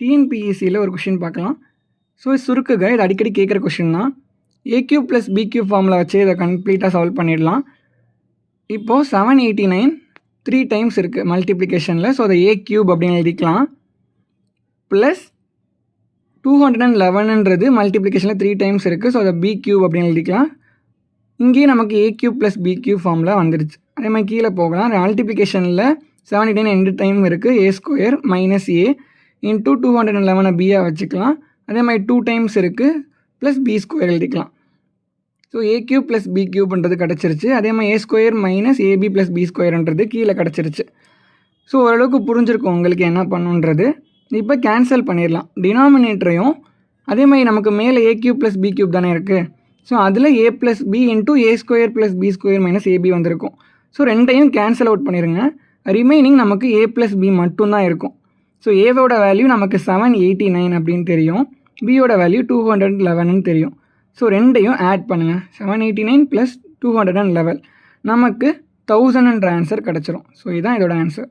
டிஎன்பிஎஸ்சியில் ஒரு கொஷின் பார்க்கலாம். ஸோ சுருக்குக இது அடிக்கடி கேட்குற கொஷின் தான். ஏ கியூப் ப்ளஸ் பி கியூப் ஃபார்மில் வச்சு இதை கம்ப்ளீட்டாக சால்வ் பண்ணிடலாம். இப்போது 789 3 டைம்ஸ் இருக்குது மல்டிப்ளிகேஷனில். ஸோ அதை ஏ கியூப் அப்படின்னு எழுதிக்கலாம். ப்ளஸ் 211ன்றது மல்டிப்ளிகேஷனில் 3 டைம்ஸ் இருக்குது. ஸோ அதை பி கியூப் அப்படின்னு எழுதிக்கலாம். இங்கேயே நமக்கு ஏ கியூப் ப்ளஸ் பி கியூப் ஃபார்மில் வந்துருச்சு. அதே மாதிரி கீழே போகலாம். மல்டிப்ளிகேஷனில் 789 2 டைம் இருக்குது. A square minus A into 211 பியாக வச்சுக்கலாம். அதே மாதிரி 2 டைம்ஸ் இருக்குது ப்ளஸ் பி ஸ்கொயர் எழுதிக்கலாம். So A cube plus B கியூப்ன்றது கிடச்சிருச்சு. அதே மாதிரி A square minus AB plus B ஸ்கொயர்ன்றது கீழே கிடச்சிருச்சு. ஸோ ஓரளவுக்கு புரிஞ்சிருக்கும் உங்களுக்கு என்ன பண்ணுன்றது. இப்போ கேன்சல் பண்ணிடலாம் டினாமினேட்டரையும். அதே மாதிரி நமக்கு மேலே A cube plus B cube தானே இருக்குது. ஸோ அதில் A plus B into A square plus B square minus AB வந்திருக்கும். ஸோ ரெண்டையும் கேன்சல் அவுட் பண்ணிடுங்க. ரிமைனிங் நமக்கு ஏ ப்ளஸ் பி மட்டும்தான் இருக்கும். ஸோ ஏவோட வேல்யூ நமக்கு 789 அப்படின்னு தெரியும். பியோட வேல்யூ 211ன்னு தெரியும். ஸோ ரெண்டையும் ஆட் பண்ணுங்கள். 789 ப்ளஸ் 211 நமக்கு 1000ன்ற ஆன்சர் கிடச்சிரும். ஸோ இதுதான் இதோட ஆன்சர்.